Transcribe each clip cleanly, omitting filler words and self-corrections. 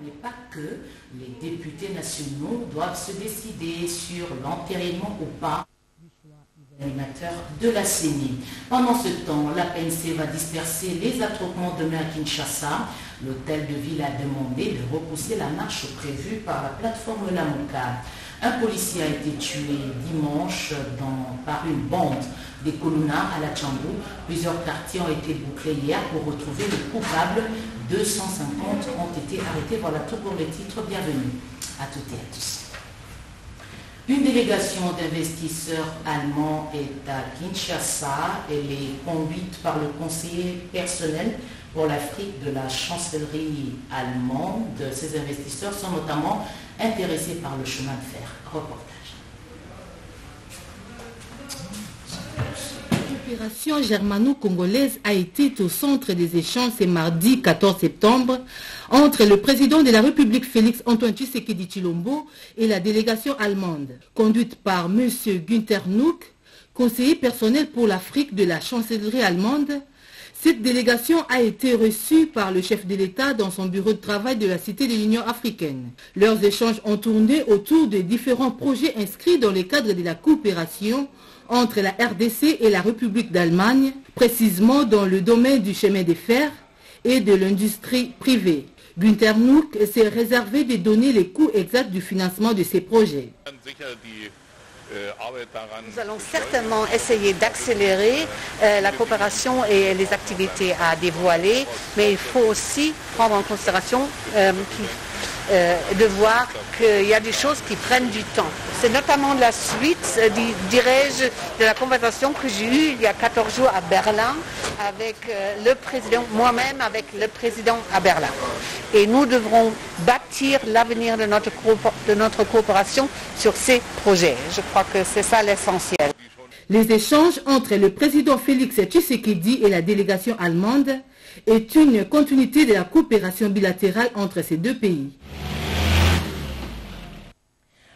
Mais pas que les députés nationaux doivent se décider sur l'entérinement ou pas du choix des animateurs de la CENI. Pendant ce temps, la PNC va disperser les attroupements demain à Kinshasa. L'hôtel de ville a demandé de repousser la marche prévue par la plateforme Lamoka. Un policier a été tué dimanche par une bande des Coluna à la Tchambou. Plusieurs quartiers ont été bouclés hier pour retrouver les coupables. 250 ont été arrêtés. Voilà tout pour les titres. Bienvenue à toutes et à tous. Une délégation d'investisseurs allemands est à Kinshasa. Elle est conduite par le conseiller personnel pour l'Afrique de la chancellerie allemande. Ces investisseurs sont notamment intéressés par le chemin de fer. Reportage. L'opération germano-congolaise a été au centre des échanges ce mardi 14 septembre entre le président de la République Félix Antoine Tshisekedi Tshilombo et la délégation allemande, conduite par M. Günther Nuck, conseiller personnel pour l'Afrique de la chancellerie allemande. Cette délégation a été reçue par le chef de l'État dans son bureau de travail de la Cité de l'Union africaine. Leurs échanges ont tourné autour de différents projets inscrits dans le cadre de la coopération entre la RDC et la République d'Allemagne, précisément dans le domaine du chemin de fer et de l'industrie privée. Günther Nuck s'est réservé de donner les coûts exacts du financement de ces projets. Nous allons certainement essayer d'accélérer la coopération et les activités à dévoiler, mais il faut aussi prendre en considération de voir qu'il y a des choses qui prennent du temps. C'est notamment la suite, dirais-je, de la conversation que j'ai eue il y a 14 jours à Berlin avec le président, moi-même avec le président à Berlin. Et nous devrons bâtir l'avenir de notre coopération sur ces projets. Je crois que c'est ça l'essentiel. Les échanges entre le président Félix Tshisekedi et la délégation allemande est une continuité de la coopération bilatérale entre ces deux pays.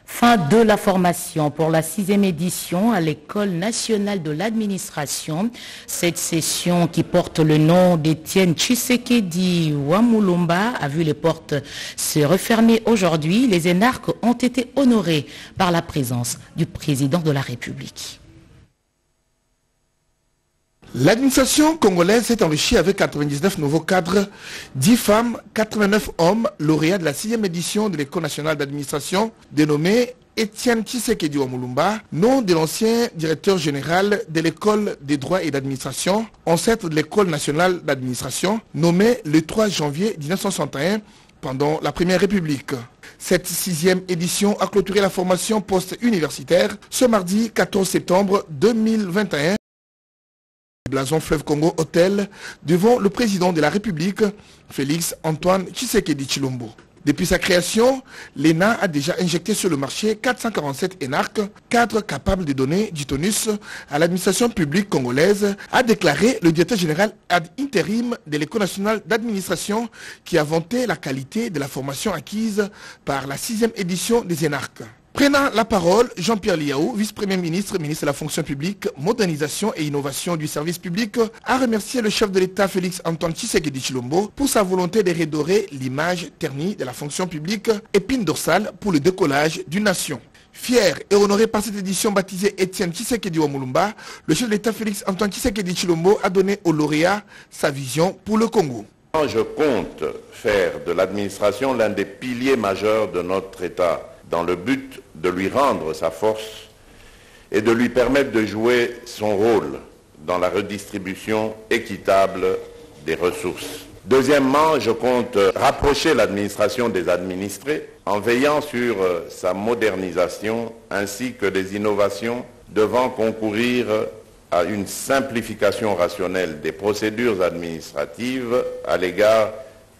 Fin de la formation pour la 6e édition à l'École nationale de l'administration. Cette session qui porte le nom d'Étienne Tshisekedi Wamulumba a vu les portes se refermer aujourd'hui. Les énarques ont été honorés par la présence du président de la République. L'administration congolaise s'est enrichie avec 99 nouveaux cadres, 10 femmes, 89 hommes, lauréats de la 6e édition de l'École nationale d'administration, dénommée Étienne Tshisekedi Wamulumba, nom de l'ancien directeur général de l'École des droits et d'administration, ancêtre de l'École nationale d'administration, nommé le 3 janvier 1961 pendant la Première République. Cette 6e édition a clôturé la formation post-universitaire ce mardi 14 septembre 2021. Blason Fleuve Congo Hôtel devant le président de la République, Félix Antoine Tshisekedi Tshilombo. Depuis sa création, l'ENA a déjà injecté sur le marché 447 énarques, cadres capables de donner du tonus à l'administration publique congolaise, a déclaré le directeur général ad intérim de l'École nationale d'administration qui a vanté la qualité de la formation acquise par la 6e édition des énarques. Prenant la parole, Jean-Pierre Liaou, vice-premier ministre, ministre de la fonction publique, modernisation et innovation du service public, a remercié le chef de l'État Félix Antoine Tshisekedi Tshilombo pour sa volonté de redorer l'image ternie de la fonction publique, épine dorsale pour le décollage d'une nation. Fier et honoré par cette édition baptisée Étienne Tshisekedi Wamulumba, le chef de l'État Félix Antoine Tshisekedi Tshilombo a donné au lauréat sa vision pour le Congo. Je compte faire de l'administration l'un des piliers majeurs de notre État, dans le but de lui rendre sa force et de lui permettre de jouer son rôle dans la redistribution équitable des ressources. Deuxièmement, je compte rapprocher l'administration des administrés en veillant sur sa modernisation ainsi que des innovations devant concourir à une simplification rationnelle des procédures administratives à l'égard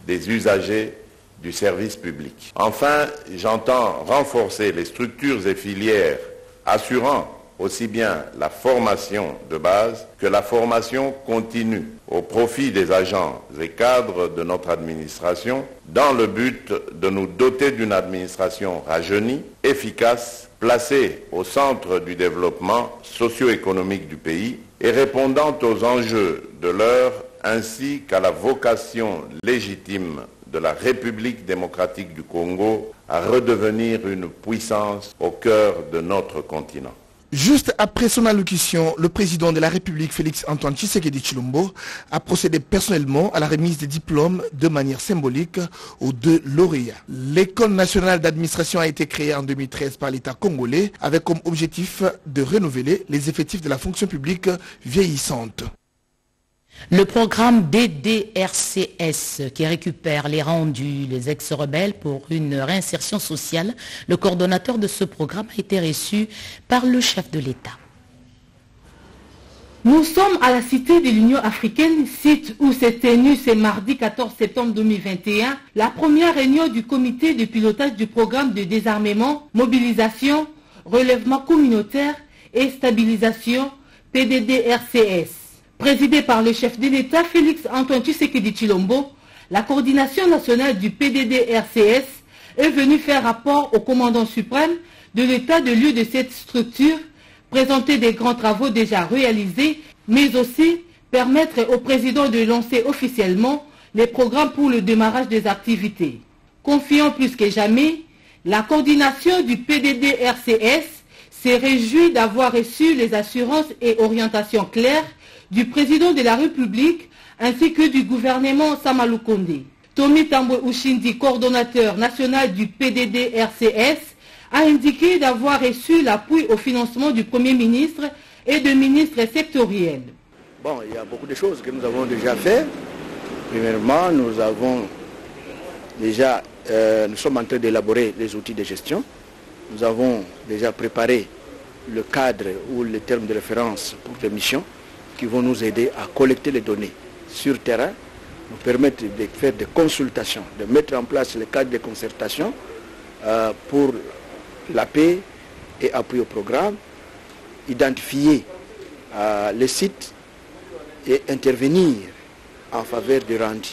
des usagers du service public. Enfin, j'entends renforcer les structures et filières assurant aussi bien la formation de base que la formation continue au profit des agents et cadres de notre administration dans le but de nous doter d'une administration rajeunie, efficace, placée au centre du développement socio-économique du pays et répondant aux enjeux de l'heure ainsi qu'à la vocation légitime de la République démocratique du Congo à redevenir une puissance au cœur de notre continent. Juste après son allocution, le président de la République, Félix Antoine Tshisekedi Tshilombo, a procédé personnellement à la remise des diplômes de manière symbolique aux 2 lauréats. L'École nationale d'administration a été créée en 2013 par l'État congolais avec comme objectif de renouveler les effectifs de la fonction publique vieillissante. Le programme BDRCS qui récupère les rendus, les ex-rebelles pour une réinsertion sociale, le coordonnateur de ce programme a été reçu par le chef de l'État. Nous sommes à la Cité de l'Union africaine, site où s'est tenue ce mardi 14 septembre 2021 la première réunion du comité de pilotage du programme de désarmement, mobilisation, relèvement communautaire et stabilisation PDDRCS. Présidé par le chef de l'État Félix Antoine Tshisekedi Tshilombo, la coordination nationale du PDDRCS est venue faire rapport au commandant suprême de l'état de lieu de cette structure, présenter des grands travaux déjà réalisés, mais aussi permettre au président de lancer officiellement les programmes pour le démarrage des activités. Confiant plus que jamais, la coordination du PDDRCS s'est réjouie d'avoir reçu les assurances et orientations claires du président de la République ainsi que du gouvernement Sama Lukonde. Tommy Tambwe Ushindi, coordonnateur national du PDDRCS, a indiqué d'avoir reçu l'appui au financement du Premier ministre et de ministres sectoriels. Bon, il y a beaucoup de choses que nous avons déjà fait. Premièrement, nous sommes en train d'élaborer les outils de gestion. Nous avons déjà préparé le cadre ou les termes de référence pour les missions qui vont nous aider à collecter les données sur terrain, nous permettre de faire des consultations, de mettre en place le cadre de concertation pour la paix et appui au programme, identifier les sites et intervenir en faveur du rendu,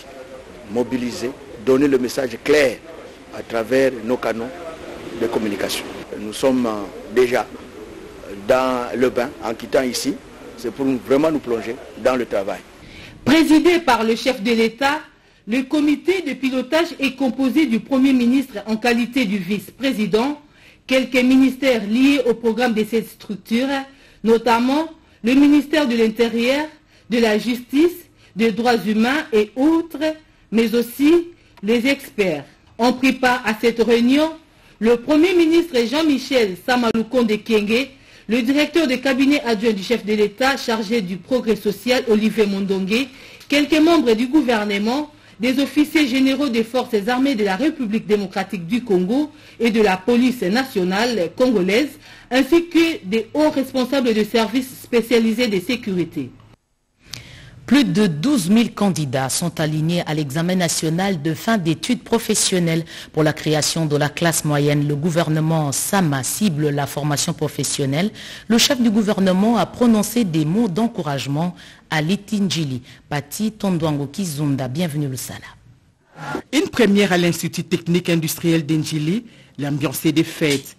mobiliser, donner le message clair à travers nos canaux de communication. Nous sommes déjà dans le bain en quittant ici. C'est pour vraiment nous plonger dans le travail. Présidé par le chef de l'État, le comité de pilotage est composé du Premier ministre en qualité du vice-président, quelques ministères liés au programme de cette structure, notamment le ministère de l'Intérieur, de la Justice, des Droits humains et autres, mais aussi les experts. Ont pris part à cette réunion le Premier ministre Jean-Michel Sama Lukonde Kyenge, le directeur de cabinet adjoint du chef de l'État chargé du progrès social Olivier Mondongue, quelques membres du gouvernement, des officiers généraux des forces armées de la République démocratique du Congo et de la police nationale congolaise, ainsi que des hauts responsables de services spécialisés de sécurité. Plus de 12 000 candidats sont alignés à l'examen national de fin d'études professionnelles pour la création de la classe moyenne. Le gouvernement Sama cible la formation professionnelle. Le chef du gouvernement a prononcé des mots d'encouragement à Litinjili. Pati Tondwango Kizunda, bienvenue le Sala. Une première à l'Institut technique industriel d'Injili, l'ambiance des fêtes.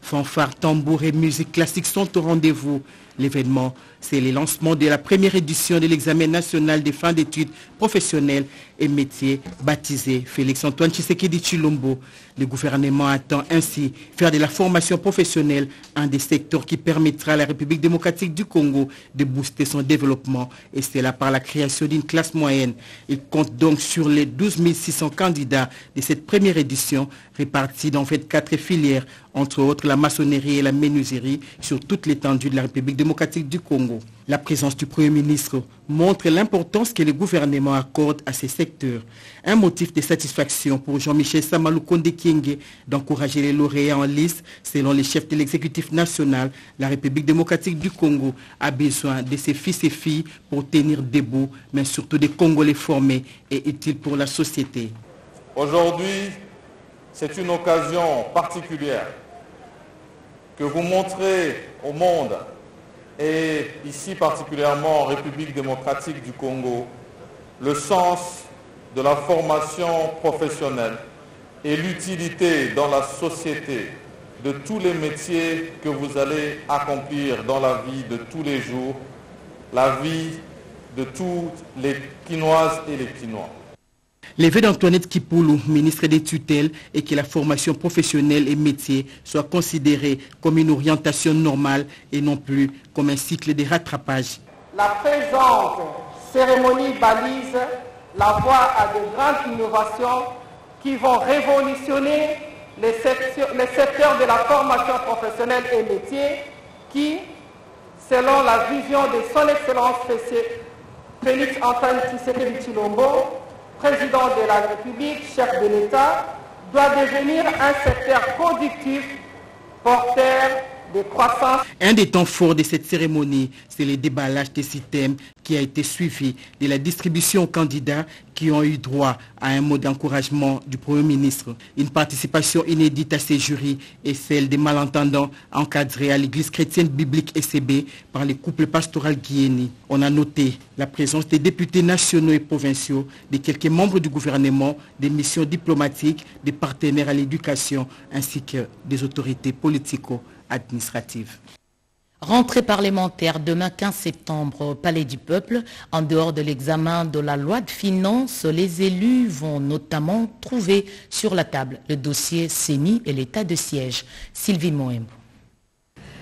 Fanfares, tambours et musique classique sont au rendez-vous. L'événement, c'est le lancement de la première édition de l'examen national des fins d'études professionnelles et métiers baptisé Félix-Antoine Tshisekedi Tshilombo. Le gouvernement attend ainsi faire de la formation professionnelle un des secteurs qui permettra à la République démocratique du Congo de booster son développement, et c'est là par la création d'une classe moyenne. Il compte donc sur les 12 600 candidats de cette première édition répartis dans 24 filières, entre autres la maçonnerie et la menuiserie sur toute l'étendue de la République démocratique du Congo. La présence du Premier ministre montre l'importance que le gouvernement accorde à ces secteurs. Un motif de satisfaction pour Jean-Michel Sama Lukonde Kyenge d'encourager les lauréats en liste. Selon les chefs de l'exécutif national, la République démocratique du Congo a besoin de ses fils et filles pour tenir debout, mais surtout des Congolais formés et utiles pour la société. Aujourd'hui, c'est une occasion particulière que vous montrez au monde, et ici particulièrement en République démocratique du Congo, le sens de la formation professionnelle et l'utilité dans la société de tous les métiers que vous allez accomplir dans la vie de tous les jours la vie de toutes les Quinoises et les Quinois. Les vœux d'Antoinette Kipoulou, ministre des tutelles, et que la formation professionnelle et métier soit considérée comme une orientation normale et non plus comme un cycle de rattrapage. La présente cérémonie balise la voie à de grandes innovations qui vont révolutionner les secteurs de la formation professionnelle et métier qui, selon la vision de son Excellence Félix Antoine Tshisekedi Tshilombo, président de la République, chef de l'État, doit devenir un secteur productif, porteur de croissance. Un des temps forts de cette cérémonie, c'est le déballage des systèmes qui a été suivi de la distribution aux candidats qui ont eu droit à un mot d'encouragement du Premier ministre. Une participation inédite à ces jurys est celle des malentendants encadrés à l'église chrétienne biblique ECB par les couples pastoral guinéens. On a noté la présence des députés nationaux et provinciaux, de quelques membres du gouvernement, des missions diplomatiques, des partenaires à l'éducation ainsi que des autorités politico-administratives. Rentrée parlementaire demain 15 septembre au Palais du Peuple. En dehors de l'examen de la loi de finances, les élus vont notamment trouver sur la table le dossier CENI et l'état de siège. Sylvie Moembo.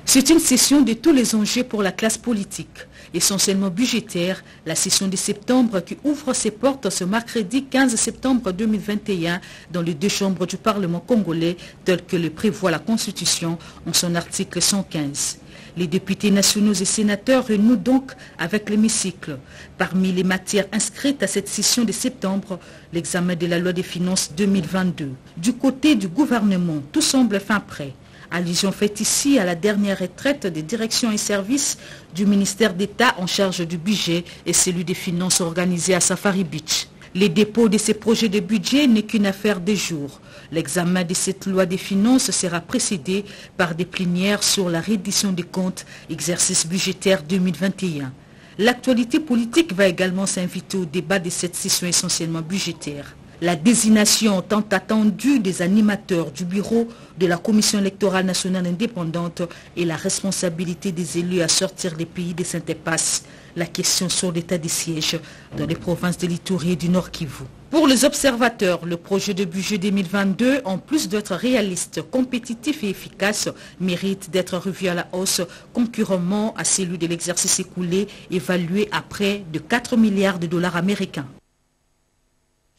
C'est une session de tous les enjeux pour la classe politique. Essentiellement budgétaire, la session de septembre qui ouvre ses portes ce mercredi 15 septembre 2021 dans les deux chambres du Parlement congolais tel que le prévoit la Constitution en son article 115. Les députés nationaux et sénateurs renouent donc avec l'hémicycle. Parmi les matières inscrites à cette session de septembre, l'examen de la loi des finances 2022. Du côté du gouvernement, tout semble fin prêt. Allusion faite ici à la dernière retraite des directions et services du ministère d'État en charge du budget et celui des finances organisé à Safari Beach. Les dépôts de ces projets de budget n'est qu'une affaire des jours. L'examen de cette loi des finances sera précédé par des plénières sur la reddition des comptes, exercice budgétaire 2021. L'actualité politique va également s'inviter au débat de cette session essentiellement budgétaire. La désignation tant attendue des animateurs du bureau de la Commission électorale nationale indépendante et la responsabilité des élus à sortir des pays de Saint-Impasse. La question sur l'état des sièges dans les provinces de l'Ituri et du Nord Kivu. Pour les observateurs, le projet de budget 2022, en plus d'être réaliste, compétitif et efficace, mérite d'être revu à la hausse concurremment à celui de l'exercice écoulé, évalué à près de 4 milliards de dollars américains.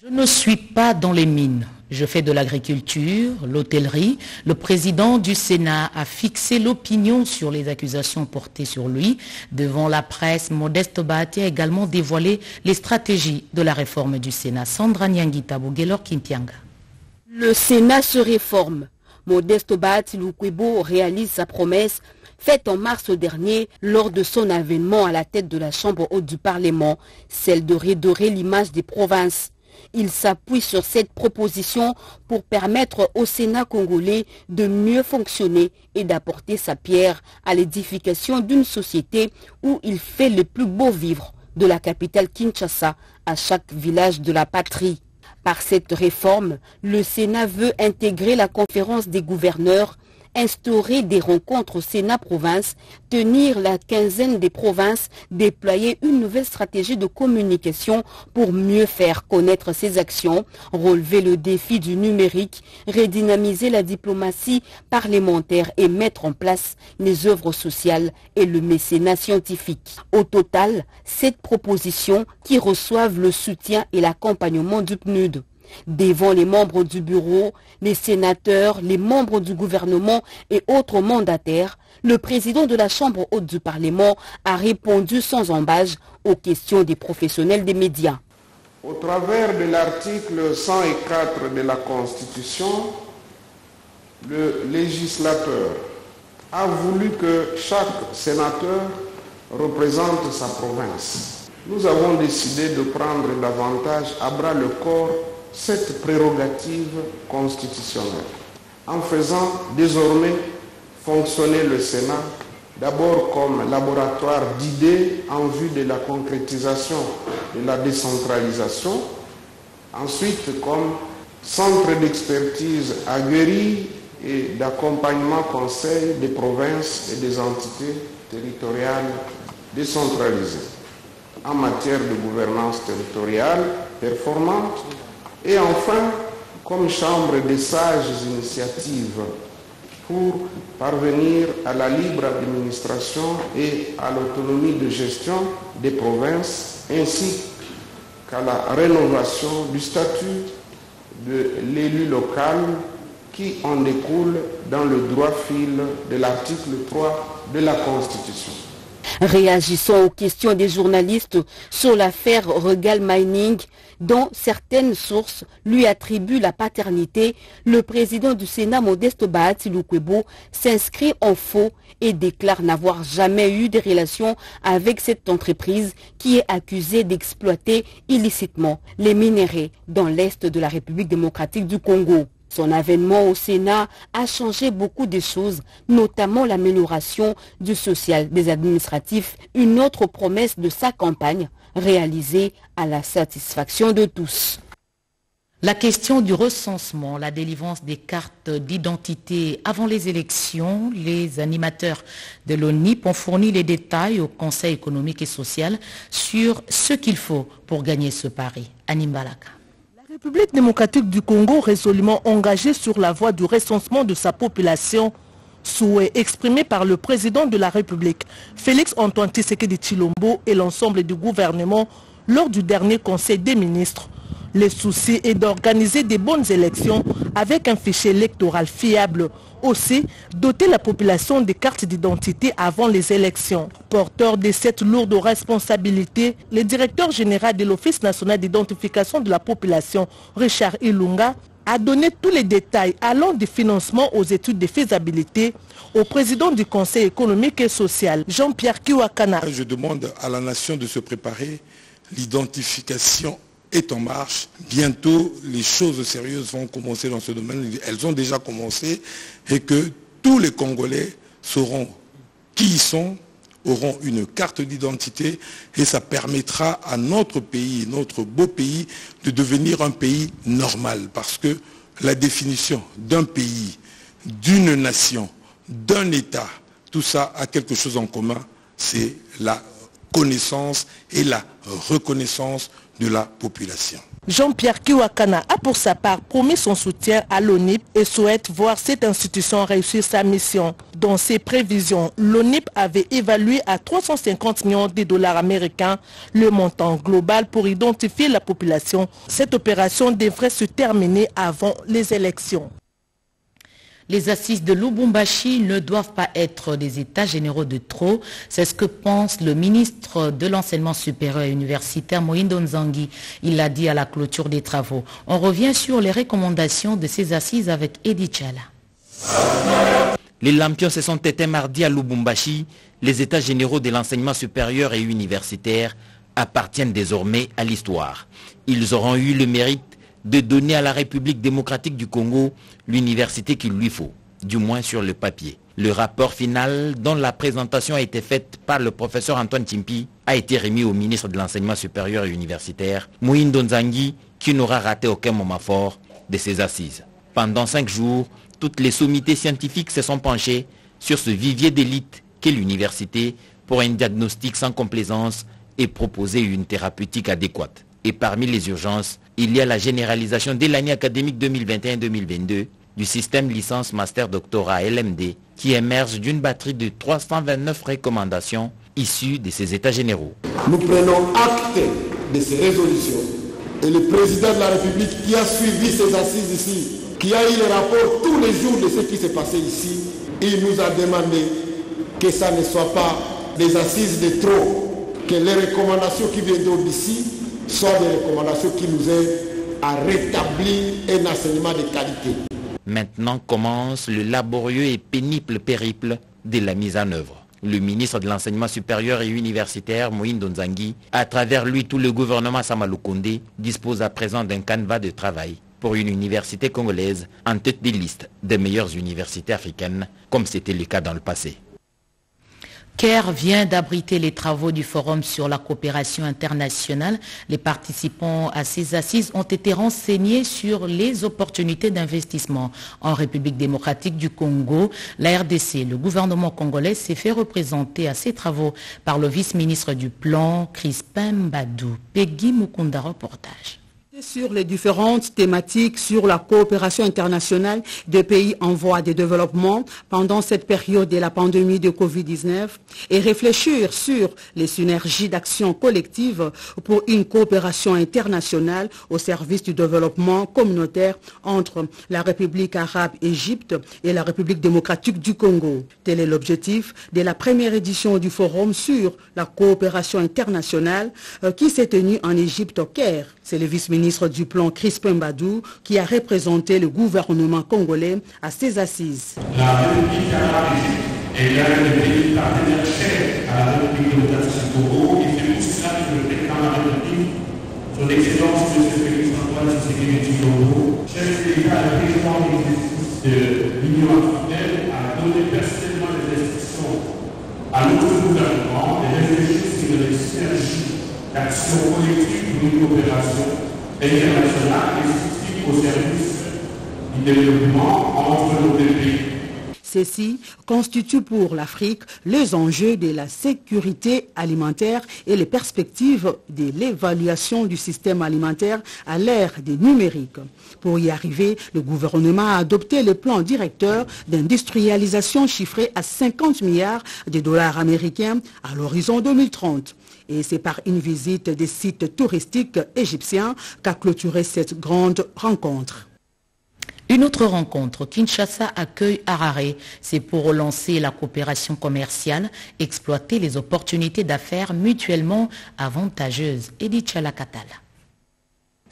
Je ne suis pas dans les mines. Je fais de l'agriculture, l'hôtellerie. Le président du Sénat a fixé l'opinion sur les accusations portées sur lui. Devant la presse, Modeste Bahati a également dévoilé les stratégies de la réforme du Sénat. Sandra Nyangita Bouguelor Kimpianga. Le Sénat se réforme. Modeste Bahati Lukwebo réalise sa promesse faite en mars dernier lors de son avènement à la tête de la Chambre haute du Parlement, celle de redorer l'image des provinces. Il s'appuie sur cette proposition pour permettre au Sénat congolais de mieux fonctionner et d'apporter sa pierre à l'édification d'une société où il fait le plus beau vivre, de la capitale Kinshasa à chaque village de la patrie. Par cette réforme, le Sénat veut intégrer la conférence des gouverneurs, instaurer des rencontres Sénat-Province, tenir la quinzaine des provinces, déployer une nouvelle stratégie de communication pour mieux faire connaître ses actions, relever le défi du numérique, redynamiser la diplomatie parlementaire et mettre en place les œuvres sociales et le mécénat scientifique. Au total, 7 propositions qui reçoivent le soutien et l'accompagnement du PNUD. Devant les membres du bureau, les sénateurs, les membres du gouvernement et autres mandataires, le président de la Chambre haute du Parlement a répondu sans embâche aux questions des professionnels des médias. Au travers de l'article 104 de la Constitution, le législateur a voulu que chaque sénateur représente sa province. Nous avons décidé de prendre davantage à bras le corps cette prérogative constitutionnelle, en faisant désormais fonctionner le Sénat d'abord comme laboratoire d'idées en vue de la concrétisation de la décentralisation, ensuite comme centre d'expertise aguerri et d'accompagnement conseil des provinces et des entités territoriales décentralisée en matière de gouvernance territoriale performante et enfin comme chambre des sages initiatives pour parvenir à la libre administration et à l'autonomie de gestion des provinces ainsi qu'à la rénovation du statut de l'élu local qui en découle dans le droit fil de l'article 3 de la Constitution. Réagissant aux questions des journalistes sur l'affaire Regal Mining, dont certaines sources lui attribuent la paternité, le président du Sénat, Modeste Bahati Lukwebo, s'inscrit en faux et déclare n'avoir jamais eu de relations avec cette entreprise qui est accusée d'exploiter illicitement les minerais dans l'est de la République démocratique du Congo. Son avènement au Sénat a changé beaucoup de choses, notamment l'amélioration du social des administratifs, une autre promesse de sa campagne, réalisée à la satisfaction de tous. La question du recensement, la délivrance des cartes d'identité avant les élections, les animateurs de l'ONIP ont fourni les détails au Conseil économique et social sur ce qu'il faut pour gagner ce pari. Anim Balaka. La République démocratique du Congo, résolument engagée sur la voie du recensement de sa population, souhait exprimé par le président de la République, Félix Antoine Tshisekedi Tshilombo et l'ensemble du gouvernement lors du dernier Conseil des ministres. Le souci est d'organiser des bonnes élections avec un fichier électoral fiable. Aussi, doter la population des cartes d'identité avant les élections. Porteur de cette lourde responsabilité, le directeur général de l'Office national d'identification de la population, Richard Ilunga, a donné tous les détails allant du financement aux études de faisabilité au président du Conseil économique et social, Jean-Pierre Kiwakana. Je demande à la nation de se préparer. L'identification est en marche. Bientôt, les choses sérieuses vont commencer dans ce domaine. Elles ont déjà commencé et que tous les Congolais sauront qui ils sont, auront une carte d'identité et ça permettra à notre pays, notre beau pays, de devenir un pays normal. Parce que la définition d'un pays, d'une nation, d'un État, tout ça a quelque chose en commun, c'est la connaissance et la reconnaissance de la population. Jean-Pierre Kiwakana a pour sa part promis son soutien à l'ONIP et souhaite voir cette institution réussir sa mission. Dans ses prévisions, l'ONIP avait évalué à 350 millions de dollars américains le montant global pour identifier la population. Cette opération devrait se terminer avant les élections. Les assises de Lubumbashi ne doivent pas être des états généraux de trop. C'est ce que pense le ministre de l'enseignement supérieur et universitaire Mohindo Nzangi. Il l'a dit à la clôture des travaux. On revient sur les recommandations de ces assises avec Edith Chala. Les lampions se sont éteints mardi à Lubumbashi. Les états généraux de l'enseignement supérieur et universitaire appartiennent désormais à l'histoire. Ils auront eu le mérite de donner à la République démocratique du Congo l'université qu'il lui faut, du moins sur le papier. Le rapport final, dont la présentation a été faite par le professeur Antoine Timpi, a été remis au ministre de l'enseignement supérieur et universitaire, Mohindo Nzangi, qui n'aura raté aucun moment fort de ses assises. Pendant 5 jours, toutes les sommités scientifiques se sont penchées sur ce vivier d'élite qu'est l'université pour un diagnostic sans complaisance et proposer une thérapeutique adéquate. Et parmi les urgences, il y a la généralisation dès l'année académique 2021-2022 du système licence master doctorat LMD qui émerge d'une batterie de 329 recommandations issues de ces états généraux. Nous prenons acte de ces résolutions et le président de la République qui a suivi ces assises ici, qui a eu le rapport tous les jours de ce qui s'est passé ici, il nous a demandé que ça ne soit pas des assises de trop, que les recommandations qui viennent d'ici soient des recommandations qui nous aident à rétablir un enseignement de qualité. Maintenant commence le laborieux et pénible périple de la mise en œuvre. Le ministre de l'enseignement supérieur et universitaire, Mohindo Nzangi, à travers lui tout le gouvernement Samalukonde, dispose à présent d'un canevas de travail pour une université congolaise en tête des listes des meilleures universités africaines, comme c'était le cas dans le passé. Caire vient d'abriter les travaux du Forum sur la coopération internationale. Les participants à ces assises ont été renseignés sur les opportunités d'investissement en République démocratique du Congo. La RDC, le gouvernement congolais, s'est fait représenter à ces travaux par le vice-ministre du Plan, Crispin Mbadou. Peggy Mukunda, reportage. Sur les différentes thématiques sur la coopération internationale des pays en voie de développement pendant cette période de la pandémie de Covid-19 et réfléchir sur les synergies d'action collective pour une coopération internationale au service du développement communautaire entre la République arabe Égypte et la République démocratique du Congo. Tel est l'objectif de la première édition du Forum sur la coopération internationale qui s'est tenue en Égypte au Caire. C'est le vice-ministre du Plan, Crispin Mbadou, qui a représenté le gouvernement congolais à ces assises. La République arabe est l'un des pays partenaires chers à la République démocratique du Congo et c'est pour cela que le président de la République, son Excellence M. Félix Antoine Tshisekedi Tshilombo, chef de l'État et président de l'exercice de l'Union africaine, a donné personnellement des instructions à notre gouvernement de réfléchir sur les synergies d'action collective pour une coopération internationale et spécifique au service du développement entre nos deux pays. Ceci constitue pour l'Afrique les enjeux de la sécurité alimentaire et les perspectives de l'évaluation du système alimentaire à l'ère des numériques. Pour y arriver, le gouvernement a adopté le plan directeur d'industrialisation chiffré à 50 milliards de dollars américains à l'horizon 2030. Et c'est par une visite des sites touristiques égyptiens qu'a clôturé cette grande rencontre. Une autre rencontre, Kinshasa accueille Harare. C'est pour relancer la coopération commerciale, exploiter les opportunités d'affaires mutuellement avantageuses. Edith Chalakatala.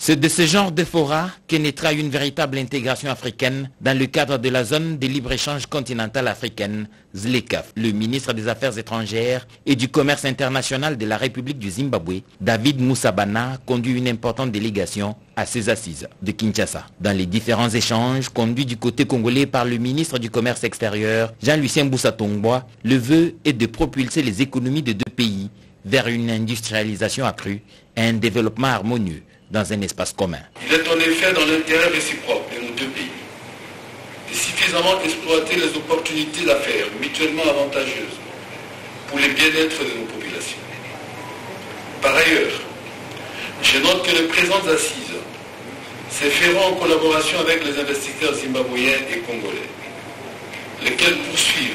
C'est de ce genre de fora que naîtra une véritable intégration africaine dans le cadre de la zone de libre-échange continentale africaine, ZLECAf. Le ministre des Affaires étrangères et du Commerce international de la République du Zimbabwe, David Musabana, conduit une importante délégation à ces assises de Kinshasa. Dans les différents échanges conduits du côté congolais par le ministre du Commerce extérieur, Jean-Lucien Boussa-Tongboa, le vœu est de propulser les économies de deux pays vers une industrialisation accrue et un développement harmonieux dans un espace commun. Il est en effet dans l'intérêt réciproque de nos deux pays de suffisamment exploiter les opportunités d'affaires mutuellement avantageuses pour le bien-être de nos populations. Par ailleurs, je note que les présentes assises se feront en collaboration avec les investisseurs zimbabwéens et congolais, lesquels poursuivent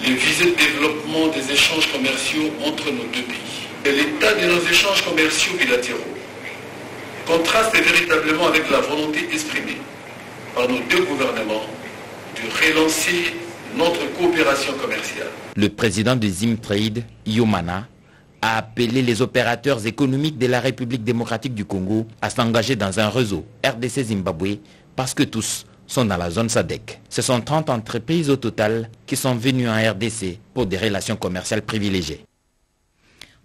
les visées de développement des échanges commerciaux entre nos deux pays. Et l'état de nos échanges commerciaux bilatéraux contraste véritablement avec la volonté exprimée par nos deux gouvernements de relancer notre coopération commerciale. Le président de Zimtrade, Yomana, a appelé les opérateurs économiques de la République démocratique du Congo à s'engager dans un réseau RDC-Zimbabwe parce que tous sont dans la zone SADC. Ce sont 30 entreprises au total qui sont venues en RDC pour des relations commerciales privilégiées.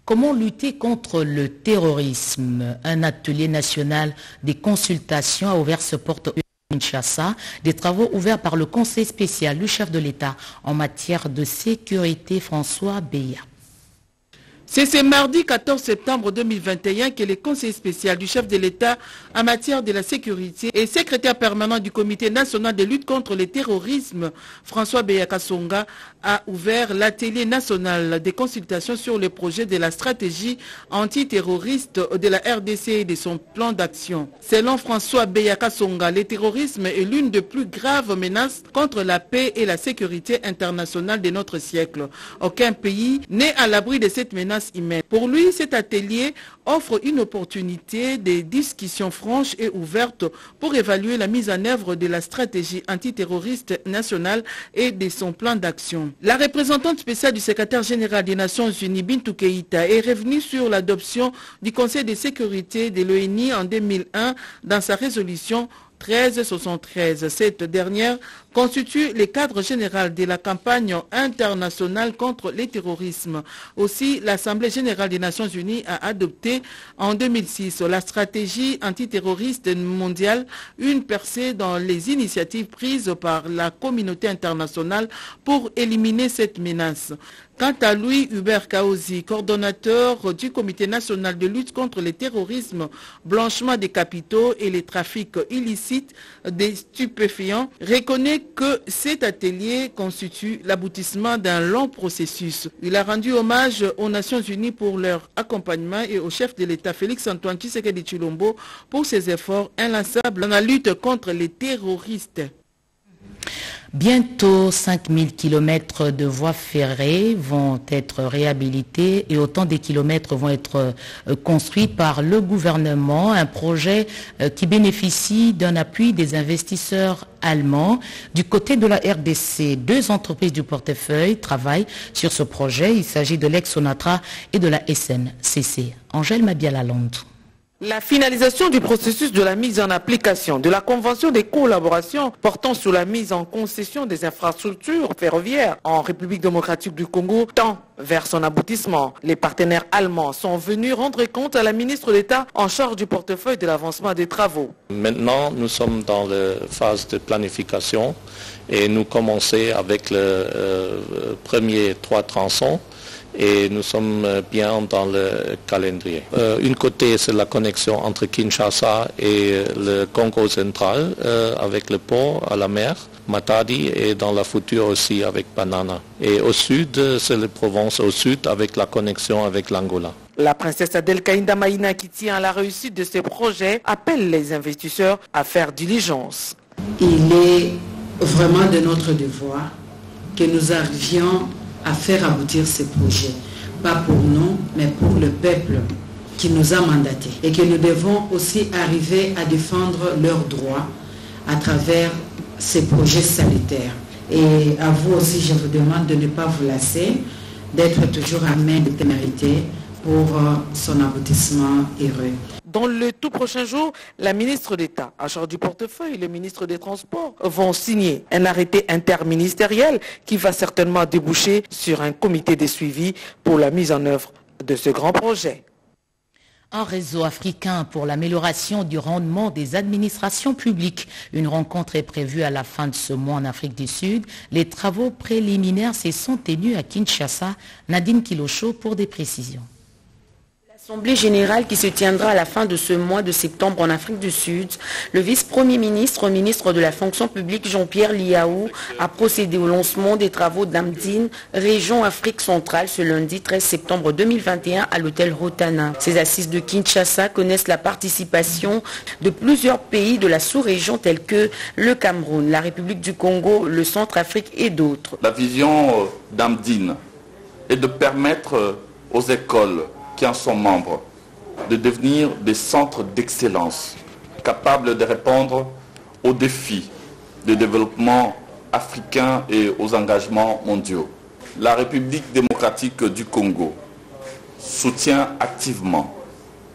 Comment lutter contre le terrorisme? Un atelier national des consultations a ouvert ce porte Kinshasa, des travaux ouverts par le conseil spécial du chef de l'État en matière de sécurité, François Beya. C'est ce mardi 14 septembre 2021 que le conseiller spécial du chef de l'État en matière de la sécurité et secrétaire permanent du comité national de lutte contre le terrorisme, François Beyakasonga, a ouvert l'atelier national des consultations sur le projet de la stratégie antiterroriste de la RDC et de son plan d'action. Selon François Beyakasonga, le terrorisme est l'une des plus graves menaces contre la paix et la sécurité internationale de notre siècle. Aucun pays n'est à l'abri de cette menace humaine. Pour lui, cet atelier offre une opportunité de discussion franche et ouverte pour évaluer la mise en œuvre de la stratégie antiterroriste nationale et de son plan d'action. La représentante spéciale du secrétaire général des Nations Unies, Bintou Keïta, est revenue sur l'adoption du Conseil de sécurité de l'ONU en 2001 dans sa résolution 1373. Cette dernière constitue le cadre général de la campagne internationale contre le terrorisme. Aussi, l'Assemblée générale des Nations unies a adopté en 2006 la stratégie antiterroriste mondiale, une percée dans les initiatives prises par la communauté internationale pour éliminer cette menace. Quant à Louis Hubert Kaozi, coordonnateur du Comité national de lutte contre le terrorisme, blanchiment des capitaux et les trafics illicites des stupéfiants, reconnaît que cet atelier constitue l'aboutissement d'un long processus. Il a rendu hommage aux Nations unies pour leur accompagnement et au chef de l'État Félix Antoine Tshisekedi Tshilombo pour ses efforts inlassables dans la lutte contre les terroristes. Bientôt 5000 km de voies ferrées vont être réhabilités et autant de kilomètres vont être construits par le gouvernement. Un projet qui bénéficie d'un appui des investisseurs allemands. Du côté de la RDC, 2 entreprises du portefeuille travaillent sur ce projet. Il s'agit de l'Ex-Sonatra et de la SNCC. Angèle Mabiala-Londres. La finalisation du processus de la mise en application de la Convention des collaborations portant sur la mise en concession des infrastructures ferroviaires en République démocratique du Congo tend vers son aboutissement. Les partenaires allemands sont venus rendre compte à la ministre d'État en charge du portefeuille de l'avancement des travaux. Maintenant, nous sommes dans la phase de planification et nous commençons avec le premier 3 tronçons. Et nous sommes bien dans le calendrier. Une côté, c'est la connexion entre Kinshasa et le Congo central avec le port à la mer, Matadi, et dans la future aussi avec Banana. Et au sud, c'est la Provence au sud avec la connexion avec l'Angola. La princesse Adel Kaïnda Maïna, qui tient à la réussite de ces projets, appelle les investisseurs à faire diligence. Il est vraiment de notre devoir que nous arrivions à faire aboutir ces projets, pas pour nous, mais pour le peuple qui nous a mandatés. Et que nous devons aussi arriver à défendre leurs droits à travers ces projets sanitaires. Et à vous aussi, je vous demande de ne pas vous lasser, d'être toujours à main de témérité pour son aboutissement heureux. Dans le tout prochain jour, la ministre d'État, en charge du portefeuille, et le ministre des Transports vont signer un arrêté interministériel qui va certainement déboucher sur un comité de suivi pour la mise en œuvre de ce grand projet. Un réseau africain pour l'amélioration du rendement des administrations publiques. Une rencontre est prévue à la fin de ce mois en Afrique du Sud. Les travaux préliminaires se sont tenus à Kinshasa. Nadine Kilocho pour des précisions. L'Assemblée générale qui se tiendra à la fin de ce mois de septembre en Afrique du Sud, le vice-premier ministre, ministre de la fonction publique Jean-Pierre Liaou a procédé au lancement des travaux d'Amdine, région Afrique centrale, ce lundi 13 septembre 2021 à l'hôtel Rotana. Ces assises de Kinshasa connaissent la participation de plusieurs pays de la sous-région tels que le Cameroun, la République du Congo, le Centrafrique et d'autres. La vision d'Amdine est de permettre aux écoles qui en sont membres, de devenir des centres d'excellence, capables de répondre aux défis de développement africain et aux engagements mondiaux. La République démocratique du Congo soutient activement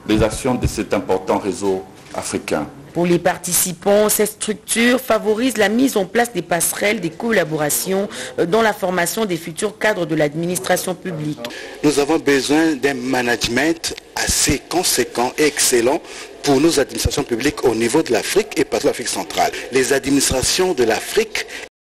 les actions de cet important réseau africain. Pour les participants, cette structure favorise la mise en place des passerelles, des collaborations dans la formation des futurs cadres de l'administration publique. Nous avons besoin d'un management assez conséquent et excellent pour nos administrations publiques au niveau de l'Afrique et partout l'Afrique centrale. Les administrations de l'Afrique